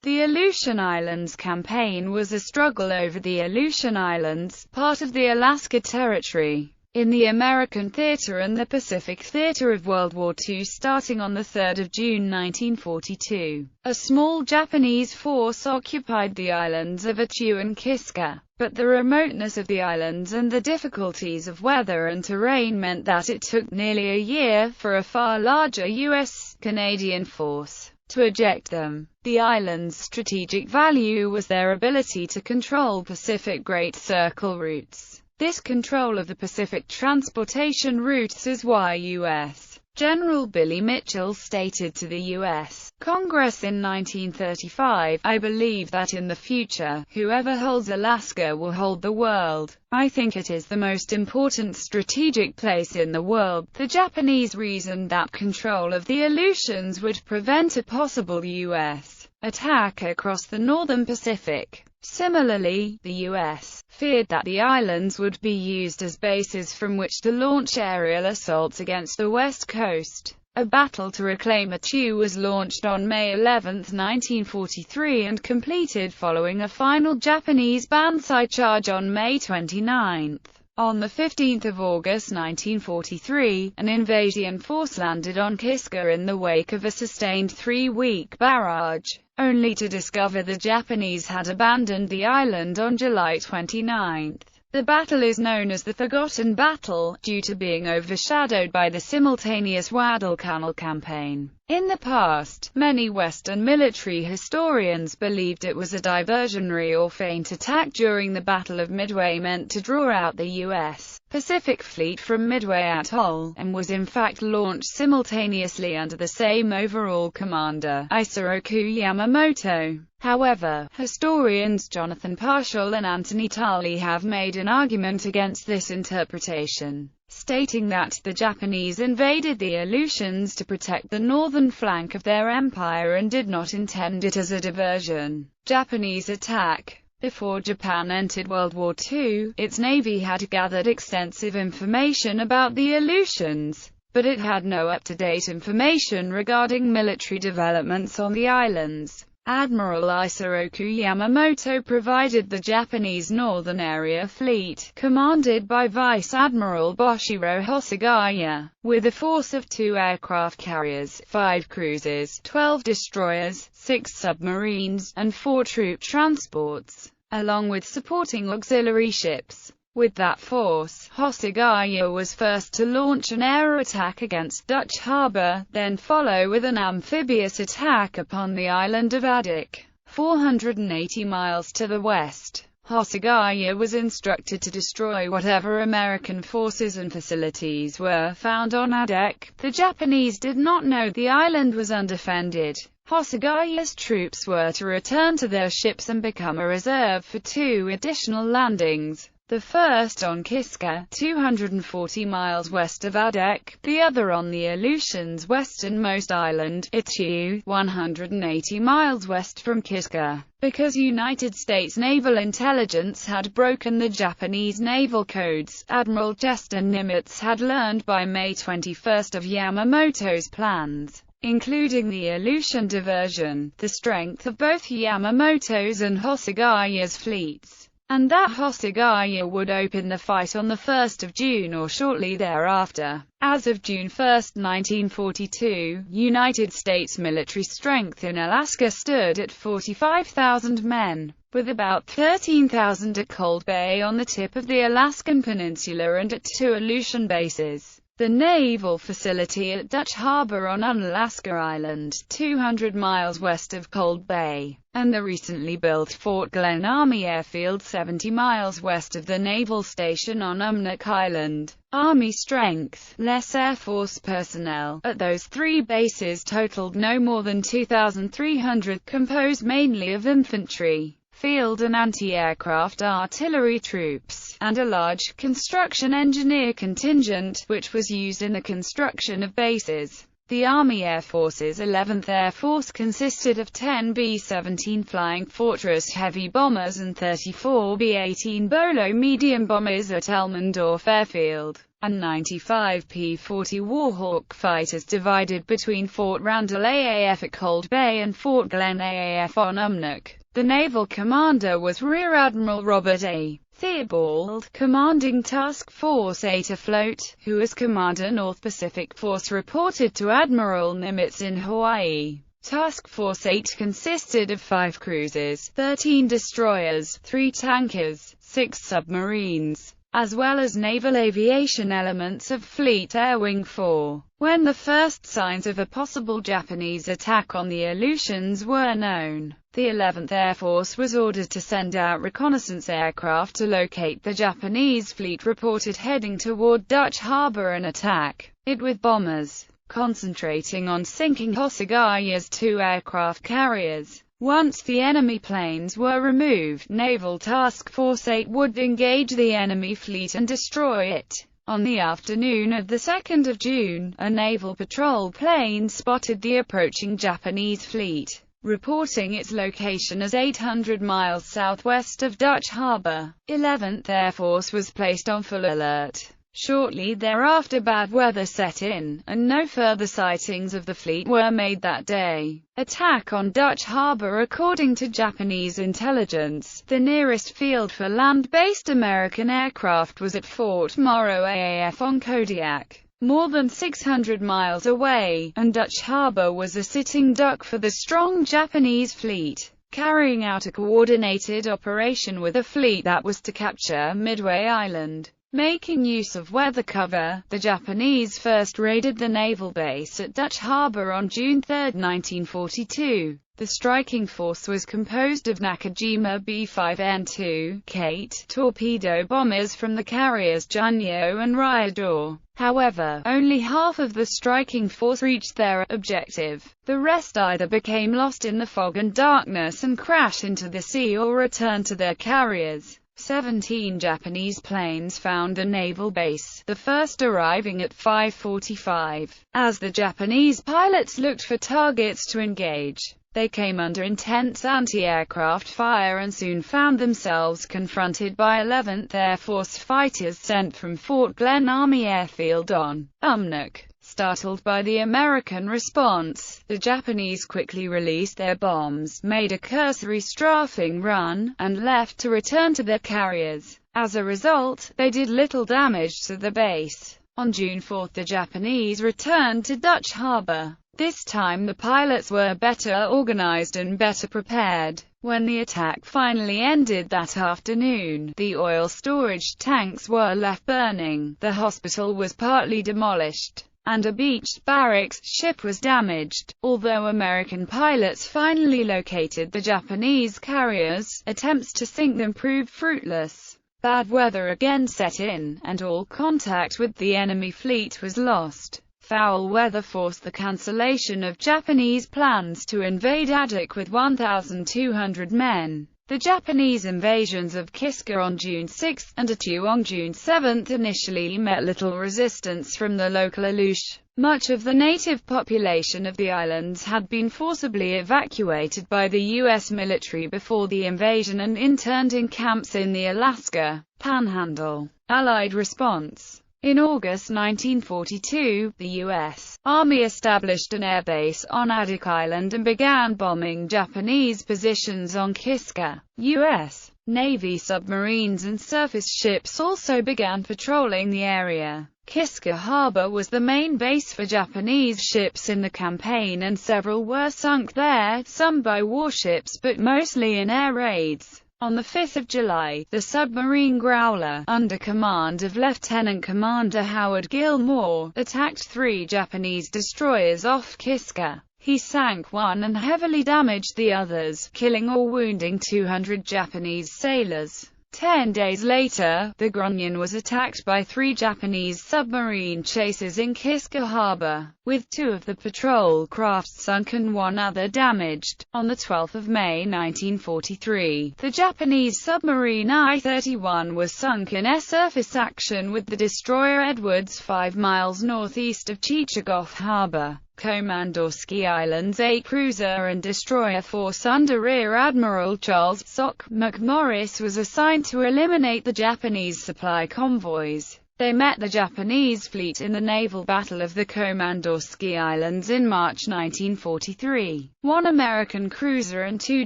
The Aleutian Islands Campaign was a struggle over the Aleutian Islands, part of the Alaska Territory, in the American Theater and the Pacific Theater of World War II. Starting on 3 June 1942, a small Japanese force occupied the islands of Attu and Kiska, but the remoteness of the islands and the difficulties of weather and terrain meant that it took nearly a year for a far larger U.S.-Canadian force to eject them. The islands' strategic value was their ability to control Pacific Great Circle routes. This control of the Pacific transportation routes is why U.S. General Billy Mitchell stated to the U.S. Congress in 1935, "I believe that in the future, whoever holds Alaska will hold the world. I think it is the most important strategic place in the world." The Japanese reasoned that control of the Aleutians would prevent a possible U.S. attack across the northern Pacific. Similarly, the U.S. feared that the islands would be used as bases from which to launch aerial assaults against the west coast. A battle to reclaim Attu was launched on May 11, 1943 and completed following a final Japanese banzai charge on May 29. On 15 August 1943, an invasion force landed on Kiska in the wake of a sustained 3-week barrage, only to discover the Japanese had abandoned the island on July 29. The battle is known as the Forgotten Battle, due to being overshadowed by the simultaneous Guadalcanal campaign. In the past, many Western military historians believed it was a diversionary or feint attack during the Battle of Midway meant to draw out the U.S. Pacific Fleet from Midway Atoll, and was in fact launched simultaneously under the same overall commander, Isoroku Yamamoto. However, historians Jonathan Parshall and Anthony Talley have made an argument against this interpretation, stating that the Japanese invaded the Aleutians to protect the northern flank of their empire and did not intend it as a diversion. Japanese attack. Before Japan entered World War II, its navy had gathered extensive information about the Aleutians, but it had no up-to-date information regarding military developments on the islands. Admiral Isoroku Yamamoto provided the Japanese Northern Area Fleet, commanded by Vice Admiral Boshiro Hosagaya, with a force of 2 aircraft carriers, 5 cruisers, 12 destroyers, 6 submarines, and 4 troop transports, along with supporting auxiliary ships. With that force, Hosagaya was first to launch an air attack against Dutch Harbor, then follow with an amphibious attack upon the island of Adak, 480 miles to the west. Hosagaya was instructed to destroy whatever American forces and facilities were found on Adak. The Japanese did not know the island was undefended. Hosagaya's troops were to return to their ships and become a reserve for 2 additional landings. The first on Kiska, 240 miles west of Adak, the other on the Aleutians' westernmost island, Attu, 180 miles west from Kiska. Because United States naval intelligence had broken the Japanese naval codes, Admiral Chester Nimitz had learned by May 21 of Yamamoto's plans, including the Aleutian diversion, the strength of both Yamamoto's and Hosagaya's fleets, and that Hosagaya would open the fight on 1 June or shortly thereafter. As of June 1, 1942, United States military strength in Alaska stood at 45,000 men, with about 13,000 at Cold Bay on the tip of the Alaskan Peninsula and at 2 Aleutian bases. The naval facility at Dutch Harbor on Unalaska Island, 200 miles west of Cold Bay, and the recently built Fort Glenn Army Airfield 70 miles west of the naval station on Umnak Island. Army strength, less Air Force personnel, at those 3 bases totaled no more than 2,300, composed mainly of infantry, field and anti-aircraft artillery troops, and a large construction engineer contingent, which was used in the construction of bases. The Army Air Force's 11th Air Force consisted of 10 B-17 Flying Fortress heavy bombers and 34 B-18 Bolo medium bombers at Elmendorf Airfield, and 95 P-40 Warhawk fighters divided between Fort Randall AAF at Cold Bay and Fort Glen AAF on Umnook. The naval commander was Rear Admiral Robert A. Theobald, commanding Task Force 8 afloat, who as Commander North Pacific Force reported to Admiral Nimitz in Hawaii. Task Force 8 consisted of 5 cruisers, 13 destroyers, 3 tankers, 6 submarines, as well as naval aviation elements of Fleet Air Wing 4. When the first signs of a possible Japanese attack on the Aleutians were known, the 11th Air Force was ordered to send out reconnaissance aircraft to locate the Japanese fleet reported heading toward Dutch Harbor and attack it with bombers, concentrating on sinking Hosagaya's 2 aircraft carriers. Once the enemy planes were removed, Naval Task Force 8 would engage the enemy fleet and destroy it. On the afternoon of the 2nd of June, a naval patrol plane spotted the approaching Japanese fleet, reporting its location as 800 miles southwest of Dutch Harbor. 11th Air Force was placed on full alert. Shortly thereafter bad weather set in, and no further sightings of the fleet were made that day. Attack on Dutch Harbor. According to Japanese intelligence, the nearest field for land-based American aircraft was at Fort Morrow AAF on Kodiak, more than 600 miles away, and Dutch Harbor was a sitting duck for the strong Japanese fleet, carrying out a coordinated operation with a fleet that was to capture Midway Island. Making use of weather cover, the Japanese first raided the naval base at Dutch Harbor on June 3, 1942. The striking force was composed of Nakajima B-5N2 Kate torpedo bombers from the carriers Junyo and Ryador. However, only half of the striking force reached their objective. The rest either became lost in the fog and darkness and crashed into the sea or returned to their carriers. 17 Japanese planes found the naval base, the first arriving at 5:45. As the Japanese pilots looked for targets to engage, they came under intense anti-aircraft fire and soon found themselves confronted by 11th Air Force fighters sent from Fort Glen Army Airfield on Umnook. Startled by the American response, the Japanese quickly released their bombs, made a cursory strafing run, and left to return to their carriers. As a result, they did little damage to the base. On June 4 the Japanese returned to Dutch Harbor. This time the pilots were better organized and better prepared. When the attack finally ended that afternoon, the oil storage tanks were left burning, the hospital was partly demolished, and a beached barracks ship was damaged. Although American pilots finally located the Japanese carriers, attempts to sink them proved fruitless. Bad weather again set in, and all contact with the enemy fleet was lost. Foul weather forced the cancellation of Japanese plans to invade Adak with 1,200 men. The Japanese invasions of Kiska on June 6 and Attu on June 7 initially met little resistance from the local Aleutians. Much of the native population of the islands had been forcibly evacuated by the U.S. military before the invasion and interned in camps in the Alaska Panhandle. Allied response. In August 1942, the U.S. Army established an airbase on Adak Island and began bombing Japanese positions on Kiska. U.S. Navy submarines and surface ships also began patrolling the area. Kiska Harbor was the main base for Japanese ships in the campaign, and several were sunk there, some by warships but mostly in air raids. On 5 July, the submarine Growler, under command of Lieutenant Commander Howard Gilmore, attacked 3 Japanese destroyers off Kiska. He sank one and heavily damaged the others, killing or wounding 200 Japanese sailors. 10 days later, the Grunion was attacked by 3 Japanese submarine chasers in Kiska Harbor, with 2 of the patrol crafts sunk and 1 other damaged. On 12 May 1943, the Japanese submarine I-31 was sunk in air surface action with the destroyer Edwards 5 miles northeast of Chichagof Harbor. Komandorski Islands, a cruiser and destroyer force under Rear Admiral Charles "Sock" McMorris was assigned to eliminate the Japanese supply convoys. They met the Japanese fleet in the naval battle of the Komandorski Islands in March 1943. One American cruiser and 2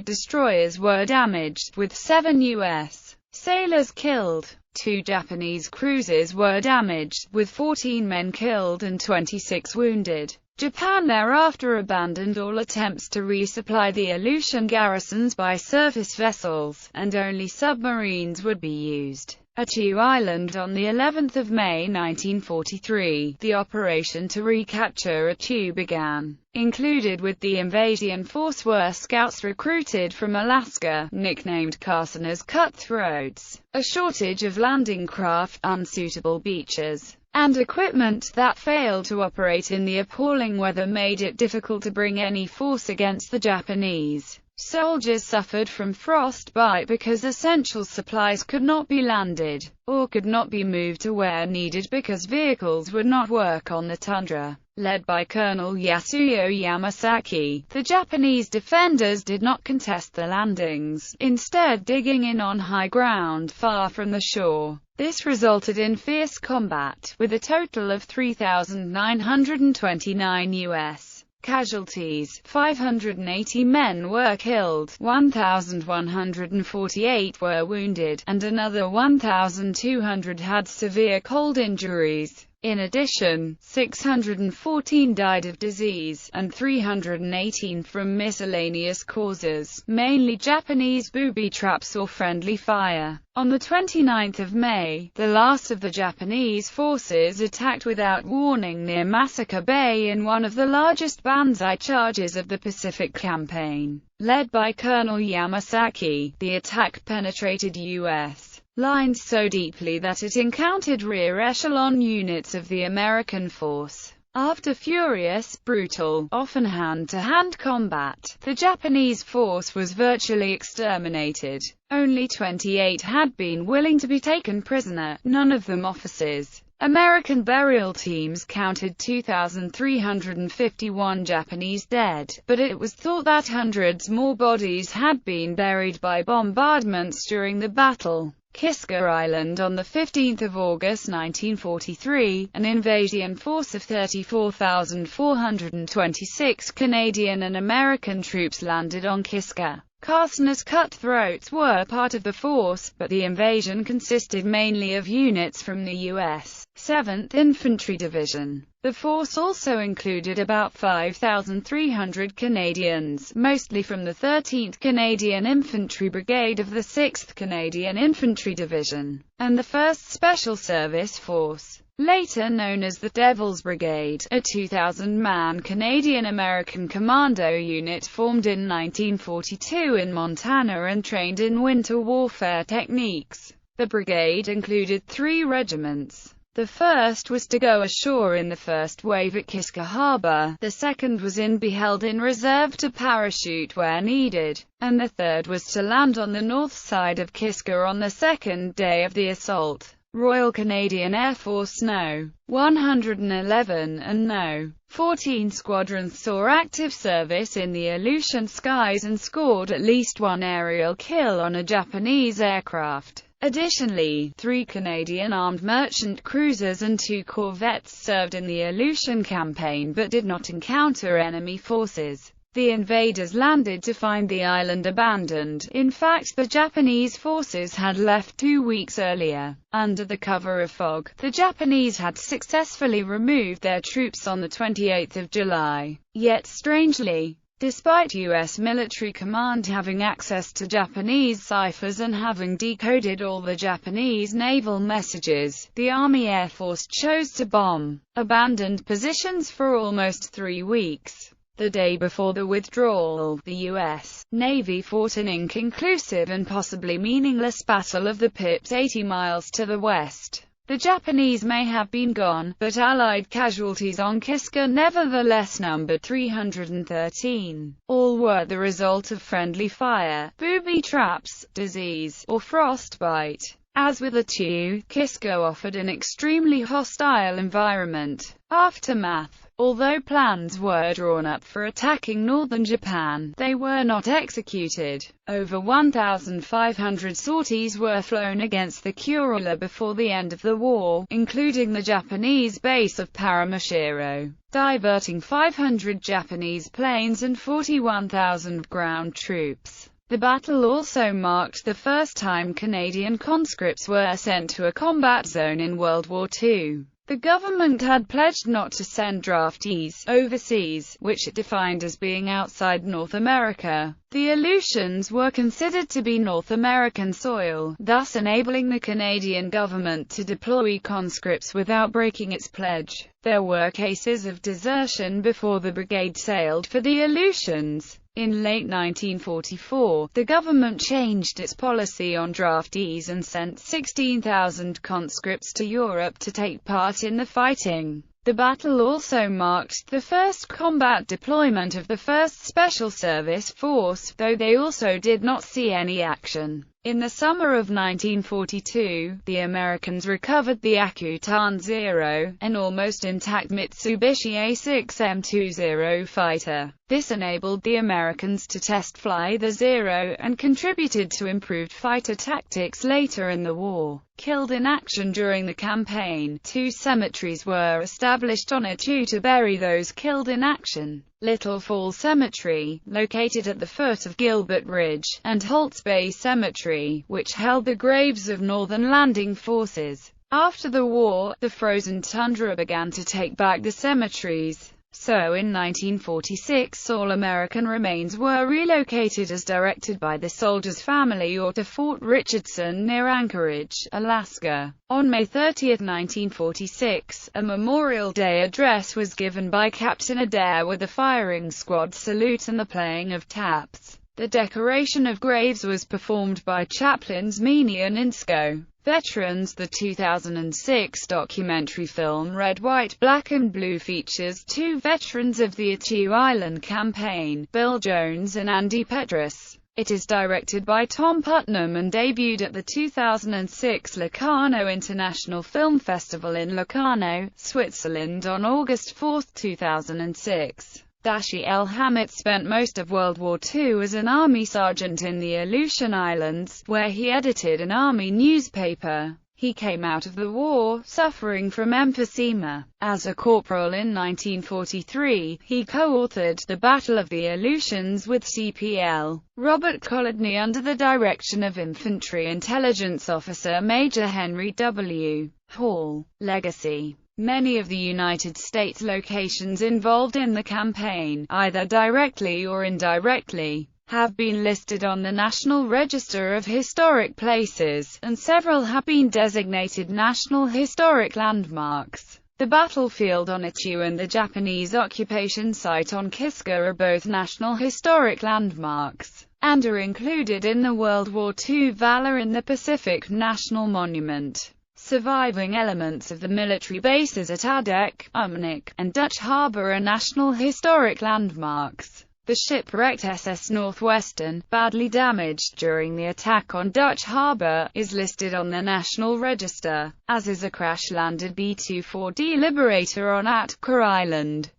destroyers were damaged, with 7 U.S. sailors killed. 2 Japanese cruisers were damaged, with 14 men killed and 26 wounded. Japan thereafter abandoned all attempts to resupply the Aleutian garrisons by surface vessels, and only submarines would be used. Attu Island on the 11th of May 1943, the operation to recapture Attu began. Included with the invasion force were scouts recruited from Alaska, nicknamed Carson as cutthroats, a shortage of landing craft, unsuitable beaches, and equipment that failed to operate in the appalling weather made it difficult to bring any force against the Japanese. Soldiers suffered from frostbite because essential supplies could not be landed, or could not be moved to where needed because vehicles would not work on the tundra. Led by Colonel Yasuo Yamasaki, the Japanese defenders did not contest the landings, instead digging in on high ground far from the shore. This resulted in fierce combat, with a total of 3,929 U.S. casualties. 580 men were killed, 1,148 were wounded, and another 1,200 had severe cold injuries. In addition, 614 died of disease, and 318 from miscellaneous causes, mainly Japanese booby traps or friendly fire. On the 29th of May, the last of the Japanese forces attacked without warning near Massacre Bay in one of the largest banzai charges of the Pacific Campaign. Led by Colonel Yamasaki, the attack penetrated U.S. lines so deeply that it encountered rear echelon units of the American force. After furious, brutal, often hand-to-hand combat, the Japanese force was virtually exterminated. Only 28 had been willing to be taken prisoner, none of them officers. American burial teams counted 2,351 Japanese dead, but it was thought that hundreds more bodies had been buried by bombardments during the battle. Kiska Island on 15 August 1943, an invasion force of 34,426 Canadian and American troops landed on Kiska. Carson as cutthroats were part of the force, but the invasion consisted mainly of units from the U.S. 7th Infantry Division. The force also included about 5,300 Canadians, mostly from the 13th Canadian Infantry Brigade of the 6th Canadian Infantry Division, and the 1st Special Service Force, later known as the Devil's Brigade, a 2,000-man Canadian-American commando unit formed in 1942 in Montana and trained in winter warfare techniques. The brigade included 3 regiments. The first was to go ashore in the first wave at Kiska Harbor, the second was to be held in reserve to parachute where needed, and the third was to land on the north side of Kiska on the second day of the assault. Royal Canadian Air Force No. 111 and No. 14 squadrons saw active service in the Aleutian skies and scored at least 1 aerial kill on a Japanese aircraft. Additionally, 3 Canadian armed merchant cruisers and 2 corvettes served in the Aleutian Campaign but did not encounter enemy forces. The invaders landed to find the island abandoned. In fact, the Japanese forces had left 2 weeks earlier. Under the cover of fog, the Japanese had successfully removed their troops on the 28th of July. Yet strangely, despite U.S. military command having access to Japanese ciphers and having decoded all the Japanese naval messages, the Army Air Force chose to bomb abandoned positions for almost 3 weeks. The day before the withdrawal, the U.S. Navy fought an inconclusive and possibly meaningless Battle of the Pips 80 miles to the west. The Japanese may have been gone, but Allied casualties on Kiska nevertheless numbered 313. All were the result of friendly fire, booby traps, disease, or frostbite. As with Attu, Kiska offered an extremely hostile environment. Aftermath. Although plans were drawn up for attacking northern Japan, they were not executed. Over 1,500 sorties were flown against the Kurila before the end of the war, including the Japanese base of Paramushiro, diverting 500 Japanese planes and 41,000 ground troops. The battle also marked the first time Canadian conscripts were sent to a combat zone in World War II. The government had pledged not to send draftees overseas, which it defined as being outside North America. The Aleutians were considered to be North American soil, thus enabling the Canadian government to deploy conscripts without breaking its pledge. There were cases of desertion before the brigade sailed for the Aleutians. In late 1944, the government changed its policy on draftees and sent 16,000 conscripts to Europe to take part in the fighting. The battle also marked the first combat deployment of the 1st Special Service Force, though they also did not see any action. In the summer of 1942, the Americans recovered the Akutan Zero, an almost intact Mitsubishi A6M20 fighter. This enabled the Americans to test fly the Zero, and contributed to improved fighter tactics later in the war. Killed in action during the campaign, 2 cemeteries were established on Attu to bury those killed in action. Little Fall Cemetery, located at the foot of Gilbert Ridge, and Holt's Bay Cemetery, which held the graves of Northern Landing Forces. After the war, the frozen tundra began to take back the cemeteries. So in 1946 all American remains were relocated as directed by the soldier's family or to Fort Richardson near Anchorage, Alaska. On May 30, 1946, a Memorial Day address was given by Captain Adair with a firing squad salute and the playing of taps. The decoration of graves was performed by chaplains Meany and Insko. Veterans. The 2006 documentary film Red, White, Black and Blue features 2 veterans of the Attu Island Campaign, Bill Jones and Andy Petrus. It is directed by Tom Putnam and debuted at the 2006 Locarno International Film Festival in Locarno, Switzerland on August 4, 2006. Dashiell Hammett spent most of World War II as an Army sergeant in the Aleutian Islands, where he edited an Army newspaper. He came out of the war, suffering from emphysema. As a corporal in 1943, he co-authored The Battle of the Aleutians with CPL Robert Colodny under the direction of Infantry Intelligence Officer Major Henry W. Hall. Legacy. Many of the United States locations involved in the campaign, either directly or indirectly, have been listed on the National Register of Historic Places, and several have been designated National Historic Landmarks. The battlefield on Attu and the Japanese occupation site on Kiska are both National Historic Landmarks, and are included in the World War II Valor in the Pacific National Monument. Surviving elements of the military bases at Adak, Umnik, and Dutch Harbor are National Historic Landmarks. The shipwrecked SS Northwestern, badly damaged during the attack on Dutch Harbor, is listed on the National Register, as is a crash-landed B-24D Liberator on Atka Island.